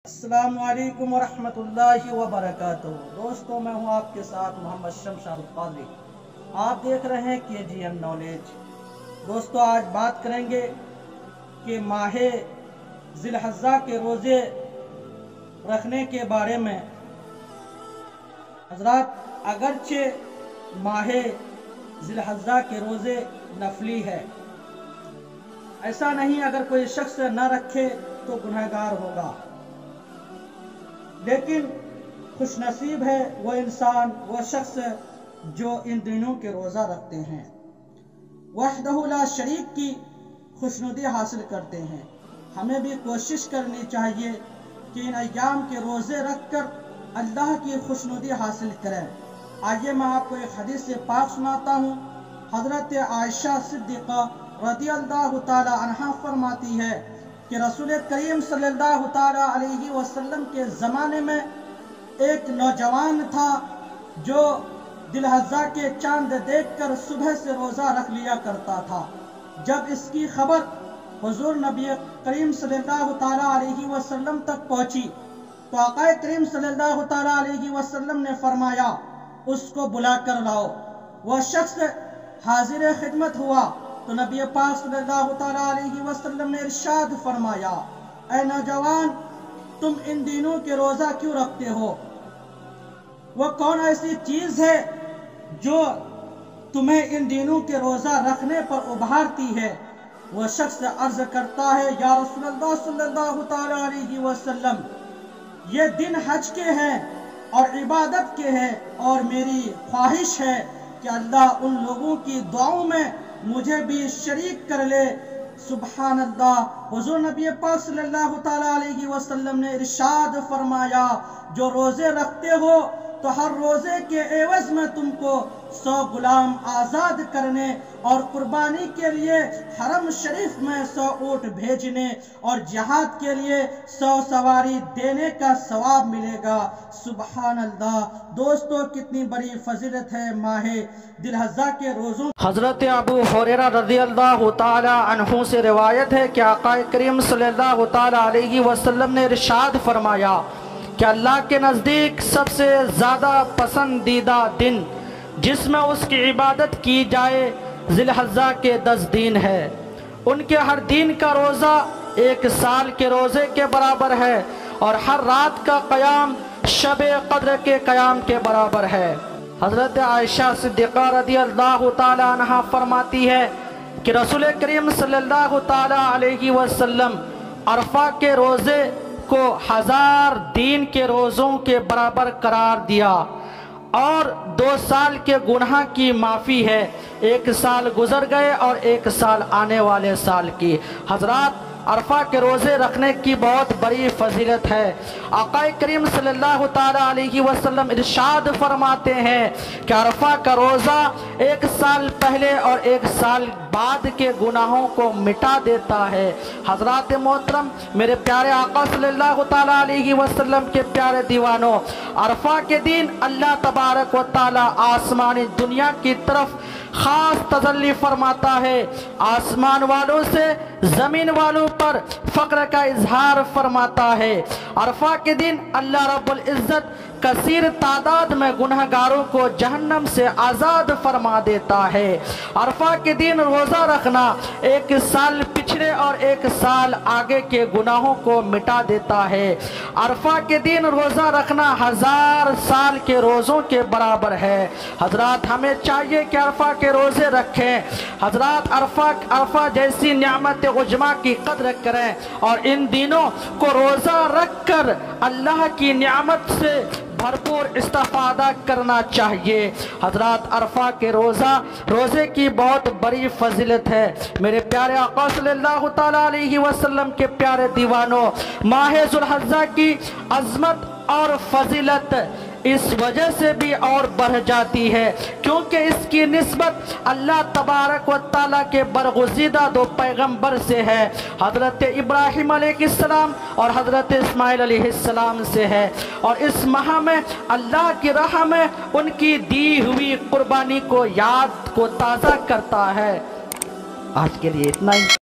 السلام علیکم ورحمۃ اللہ وبرکاتہ۔ دوستو، میں ہوں آپ کے ساتھ محمد شمشاد القادری۔ آپ دیکھ رہے ہیں KGM نالج۔ دوستو، آج بات کریں گے کہ ماہ ذی الحجہ کے روزے رکھنے کے بارے میں۔ حضرات، اگرچہ ماہ ذی الحجہ کے روزے نفلی ہے، ایسا نہیں اگر کوئی شخص نہ رکھے تو گنہگار ہوگا، لیکن خوش نصیب ہے وہ انسان، وہ شخص جو ان دنوں کے روزہ رکھتے ہیں، وحدہ لا شریک کی خوشنودی حاصل کرتے ہیں۔ ہمیں بھی کوشش کرنی چاہیے کہ ان ایام کے روزے رکھ کر اللہ کی خوشنودی حاصل کریں۔ آئیے میں آپ کو ایک حدیث پاک سناتا ہوں۔ حضرت عائشہ صدیقہ رضی اللہ تعالی عنہا فرماتی ہے کہ رسول کریم صلی اللہ تعالی علیہ وسلم کے زمانے میں ایک نوجوان تھا جو ذی الحجہ کے چاند دیکھ کر صبح سے روزہ رکھ لیا کرتا تھا۔ جب اس کی خبر حضور نبی کریم صلی اللہ تعالی علیہ وسلم تک پہنچی تو آقا کریم صلی اللہ تعالی علیہ وسلم نے فرمایا، اس کو بلا کر لاؤ۔ وہ شخص حاضر خدمت ہوا تو نبی پاک صلی اللہ تعالی علیہ وسلم نے ارشاد فرمایا، اے نوجوان، تم ان دنوں کے روزہ کیوں رکھتے ہو؟ وہ کون ایسی چیز ہے جو تمہیں ان دنوں کے روزہ رکھنے پر ابھارتی ہے؟ وہ شخص عرض کرتا ہے، یا رسول اللہ صلی اللہ تعالی علیہ وسلم، یہ دن حج کے ہیں اور عبادت کے ہیں، اور میری خواہش ہے کہ اللہ ان لوگوں کی دعاؤں میں مجھے بھی شریک کر لے۔ سبحان اللہ۔ حضور نبی پاک صلی اللہ تعالی علیہ وسلم نے ارشاد فرمایا، جو روزے رکھتے ہو تو ہر روزے کے عوض میں تم کو 100 غلام آزاد کرنے اور قربانی کے لیے حرم شریف میں 100 اونٹ بھیجنے اور جہاد کے لیے 100 سواری دینے کا ثواب ملے گا۔ سبحان اللہ۔ دوستو، کتنی بڑی فضیلت ہے ماہ ذی الحجہ کے روزوں۔ حضرت ابو ہریرہ رضی اللہ تعالی عنہ سے روایت ہے کہ آقا کریم صلی اللہ تعالی علیہ وسلم نے ارشاد فرمایا کہ اللہ کے نزدیک سب سے زیادہ پسندیدہ دن جس میں اس کی عبادت کی جائے ذی الحجہ کے 10 دن ہے۔ ان کے ہر دن کا روزہ 1 سال کے روزے کے برابر ہے، اور ہر رات کا قیام شب قدر کے قیام کے برابر ہے۔ حضرت عائشہ صدیقہ رضی اللہ تعالی عنہ فرماتی ہے کہ رسول کریم صلی اللہ تعالی علیہ وسلم عرفہ کے روزے کو 1000 دن کے روزوں کے برابر قرار دیا، اور 2 سال کے گناہ کی معافی ہے، 1 سال گزر گئے اور 1 سال آنے والے سال کی۔ حضرات، عرفہ کے روزے رکھنے کی بہت بڑی فضیلت ہے۔ آقا کریم صلی اللہ تعالی علیہ وسلم ارشاد فرماتے ہیں کہ عرفہ کا روزہ 1 سال پہلے اور 1 سال بعد کے گناہوں کو مٹا دیتا ہے۔ حضرات محترم، میرے پیارے آقا صلی اللہ تعالی علیہ وسلم کے پیارے دیوانوں، عرفہ کے دن اللہ تبارک و تعالی آسمانی دنیا کی طرف خاص تجلی فرماتا ہے، آسمان والوں سے زمین والوں پر فقر کا اظہار فرماتا ہے۔ عرفہ کے دن اللہ رب العزت کثیر تعداد میں گنہگاروں کو جہنم سے آزاد فرما دیتا ہے۔ عرفہ کے دن روزہ رکھنا 1 سال پچھلے اور 1 سال آگے کے گناہوں کو مٹا دیتا ہے۔ عرفہ کے دن روزہ رکھنا 1000 سال کے روزوں کے برابر ہے۔ حضرات، ہمیں چاہیے کہ عرفہ کے روزے رکھیں۔ حضرات، عرفہ جیسی نعمت عظمیٰ کی قدر کریں، اور ان دنوں کو روزہ رکھ کر اللہ کی نعمت سے بھرپور استفادہ کرنا چاہیے۔ حضرات، عرفہ کے روزے کی بہت بڑی فضیلت ہے۔ میرے پیارے آقا صلی اللہ تعالی علیہ وسلم کے پیارے دیوانوں، ماہ ذی الحجہ کی عظمت اور فضیلت اس وجہ سے بھی اور بڑھ جاتی ہے کیونکہ اس کی نسبت اللہ تبارک و تعالیٰ کے برگزیدہ 2 پیغمبر سے ہے، حضرت ابراہیم علیہ السلام اور حضرت اسماعیل علیہ السلام سے ہے، اور اس ماہ میں اللہ کی راہ میں ان کی دی ہوئی قربانی کو یاد کو تازہ کرتا ہے۔ آج کے لیے اتنا ہی۔